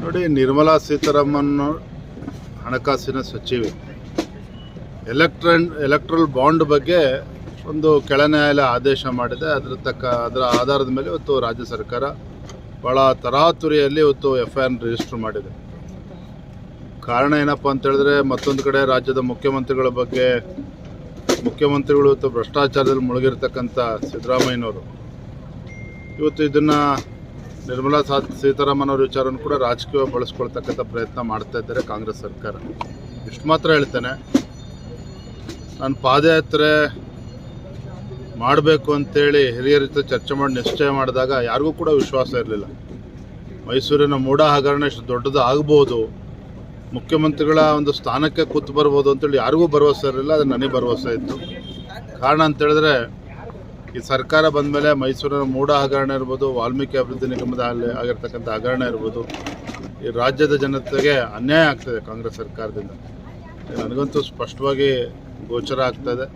ನೋಡಿ, ನಿರ್ಮಲಾ ಸೀತಾರಾಮನ್ ಹಣಕಾಸಿನ ಸಚಿವೆ ಎಲೆಕ್ಟ್ರಲ್ ಬಾಂಡ್ ಬಗ್ಗೆ ಒಂದು ಕೆಳ ನ್ಯಾಯಾಲಯ ಆದೇಶ ಮಾಡಿದೆ. ಅದರ ಆಧಾರದ ಮೇಲೆ ಇವತ್ತು ರಾಜ್ಯ ಸರ್ಕಾರ ಭಾಳ ತರಾತುರಿಯಲ್ಲಿ ಇವತ್ತು FIR ರಿಜಿಸ್ಟರ್ ಮಾಡಿದೆ. ಕಾರಣ ಏನಪ್ಪ ಅಂತ ಹೇಳಿದ್ರೆ, ಮತ್ತೊಂದು ಕಡೆ ರಾಜ್ಯದ ಮುಖ್ಯಮಂತ್ರಿಗಳ ಬಗ್ಗೆ ಮುಖ್ಯಮಂತ್ರಿಗಳು ಇವತ್ತು ಭ್ರಷ್ಟಾಚಾರದಲ್ಲಿ ಮುಳುಗಿರ್ತಕ್ಕಂಥ ಸಿದ್ದರಾಮಯ್ಯನವರು ಇವತ್ತು ಇದನ್ನು ನಿರ್ಮಲಾ ಸೀತಾರಾಮನ್ ಅವ್ರ ವಿಚಾರವನ್ನು ಕೂಡ ರಾಜಕೀಯ ಬಳಸ್ಕೊಳ್ತಕ್ಕಂಥ ಪ್ರಯತ್ನ ಮಾಡ್ತಾ ಇದ್ದಾರೆ ಕಾಂಗ್ರೆಸ್ ಸರ್ಕಾರ. ಇಷ್ಟು ಮಾತ್ರ ಹೇಳ್ತೇನೆ, ನಾನು ಪಾದಯಾತ್ರೆ ಮಾಡಬೇಕು ಅಂತೇಳಿ ಹಿರಿಯರ ಜೊತೆ ಚರ್ಚೆ ಮಾಡಿ ನಿಶ್ಚಯ ಮಾಡಿದಾಗ ಯಾರಿಗೂ ಕೂಡ ವಿಶ್ವಾಸ ಇರಲಿಲ್ಲ. ಮೈಸೂರಿನ ಮೂಢ ಹಗರಣ ಇಷ್ಟು ದೊಡ್ಡದು ಆಗ್ಬೋದು, ಮುಖ್ಯಮಂತ್ರಿಗಳ ಒಂದು ಸ್ಥಾನಕ್ಕೆ ಕೂತು ಬರ್ಬೋದು ಅಂತೇಳಿ ಯಾರಿಗೂ ಭರವಸೆ ಇರಲಿಲ್ಲ. ಅದು ನನಗೆ ಭರವಸೆ ಇತ್ತು. ಕಾರಣ ಅಂತೇಳಿದ್ರೆ, ಈ ಸರ್ಕಾರ ಬಂದ ಮೇಲೆ ಮೈಸೂರಿನ ಮೂಢ ಹಗರಣ ಇರ್ಬೋದು, ವಾಲ್ಮೀಕಿ ಅಭಿವೃದ್ಧಿ ನಿಗಮದ ಆಗಿರ್ತಕ್ಕಂಥ ಹಗರಣ ಇರ್ಬೋದು, ಈ ರಾಜ್ಯದ ಜನತೆಗೆ ಅನ್ಯಾಯ ಆಗ್ತದೆ ಕಾಂಗ್ರೆಸ್ ಸರ್ಕಾರದಿಂದ. ನನಗಂತೂ ಸ್ಪಷ್ಟವಾಗಿ ಗೋಚರ ಆಗ್ತದೆ.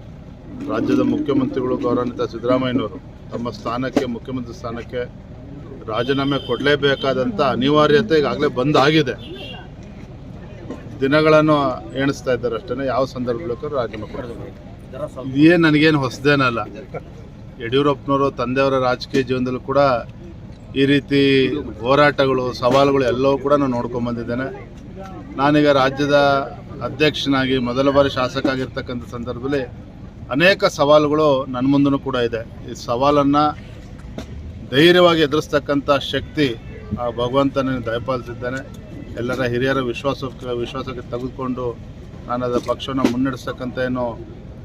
ರಾಜ್ಯದ ಮುಖ್ಯಮಂತ್ರಿಗಳು ಗೌರವಾನ್ವಿತ ಸಿದ್ದರಾಮಯ್ಯನವರು ತಮ್ಮ ಸ್ಥಾನಕ್ಕೆ, ಮುಖ್ಯಮಂತ್ರಿ ಸ್ಥಾನಕ್ಕೆ ರಾಜೀನಾಮೆ ಕೊಡಲೇಬೇಕಾದಂಥ ಅನಿವಾರ್ಯತೆ ಈಗಾಗಲೇ ಬಂದಾಗಿದೆ. ದಿನಗಳನ್ನು ಎಣಿಸ್ತಾ ಇದ್ದಾರೆ ಅಷ್ಟೇ. ಯಾವ ಸಂದರ್ಭಕ್ಕೂ ರಾಜೀನಾಮೆ ಕೊಡಬೇಕು. ಇದೇನು ನನಗೇನು ಹೊಸದೇನಲ್ಲ. ಯಡಿಯೂರಪ್ಪನವರು ತಂದೆಯವರ ರಾಜಕೀಯ ಜೀವನದಲ್ಲೂ ಕೂಡ ಈ ರೀತಿ ಹೋರಾಟಗಳು, ಸವಾಲುಗಳು ಎಲ್ಲವೂ ಕೂಡ ನಾನು ನೋಡ್ಕೊಂಡು ಬಂದಿದ್ದೇನೆ. ನಾನೀಗ ರಾಜ್ಯದ ಅಧ್ಯಕ್ಷನಾಗಿ ಮೊದಲ ಬಾರಿ ಶಾಸಕ ಆಗಿರ್ತಕ್ಕಂಥ ಸಂದರ್ಭದಲ್ಲಿ ಅನೇಕ ಸವಾಲುಗಳು ನನ್ನ ಮುಂದೂ ಕೂಡ ಇದೆ. ಈ ಸವಾಲನ್ನು ಧೈರ್ಯವಾಗಿ ಎದುರಿಸ್ತಕ್ಕಂಥ ಶಕ್ತಿ ಆ ಭಗವಂತನ ದಯಪಾಲಿಸಿದ್ದಾನೆ. ಎಲ್ಲರ ಹಿರಿಯರ ವಿಶ್ವಾಸಕ್ಕೆ ತೆಗೆದುಕೊಂಡು ನಾನು ಅದರ ಪಕ್ಷವನ್ನು ಮುನ್ನಡೆಸ್ತಕ್ಕಂಥ ಏನೋ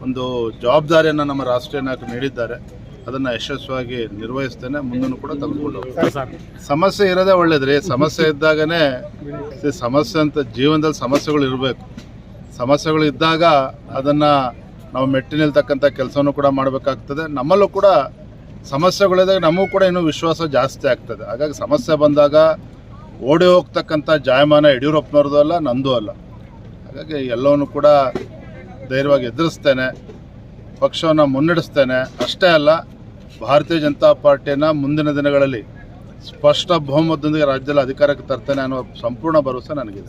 ಒಂದು ಜವಾಬ್ದಾರಿಯನ್ನು ನಮ್ಮ ರಾಷ್ಟ್ರೀಯ ನಾಯಕರು ನೀಡಿದ್ದಾರೆ. ಅದನ್ನು ಯಶಸ್ವಿಯಾಗಿ ನಿರ್ವಹಿಸ್ತೇನೆ. ಮುಂದೂ ಕೂಡ ತೆಗೆದುಕೊಂಡು ಹೋಗ್ತೇನೆ. ಸಮಸ್ಯೆ ಇರೋದೇ ಒಳ್ಳೇದ್ರಿ. ಸಮಸ್ಯೆ ಇದ್ದಾಗನೇ ಸಮಸ್ಯೆ ಅಂತ ಜೀವನದಲ್ಲಿ ಸಮಸ್ಯೆಗಳು ಇರಬೇಕು. ಸಮಸ್ಯೆಗಳು ಇದ್ದಾಗ ಅದನ್ನು ನಾವು ಮೆಟ್ಟಿ ನಿಲ್ತಕ್ಕಂಥ ಕೆಲಸವನ್ನು ಕೂಡ ಮಾಡಬೇಕಾಗ್ತದೆ. ನಮ್ಮಲ್ಲೂ ಕೂಡ ಸಮಸ್ಯೆಗಳಿದ್ದಾಗ ನಮಗೂ ಕೂಡ ಇನ್ನೂ ವಿಶ್ವಾಸ ಜಾಸ್ತಿ ಆಗ್ತದೆ. ಹಾಗಾಗಿ ಸಮಸ್ಯೆ ಬಂದಾಗ ಓಡಿ ಹೋಗ್ತಕ್ಕಂಥ ಜಾಯಮಾನ ಯಡಿಯೂರಪ್ಪನವ್ರದ್ದು ಅಲ್ಲ, ನಂದು ಅಲ್ಲ. ಹಾಗಾಗಿ ಎಲ್ಲವನ್ನು ಕೂಡ ಧೈರ್ಯವಾಗಿ ಎದುರಿಸ್ತೇನೆ, ಪಕ್ಷವನ್ನು ಮುನ್ನಡೆಸ್ತೇನೆ. ಅಷ್ಟೇ ಅಲ್ಲ, ಭಾರತೀಯ ಜನತಾ ಪಾರ್ಟಿಯನ್ನು ಮುಂದಿನ ದಿನಗಳಲ್ಲಿ ಸ್ಪಷ್ಟ ಬಹುಮತದೊಂದಿಗೆ ರಾಜ್ಯದಲ್ಲಿ ಅಧಿಕಾರಕ್ಕೆ ತರ್ತೇನೆ ಅನ್ನೋ ಸಂಪೂರ್ಣ ಭರವಸೆ ನನಗಿದೆ.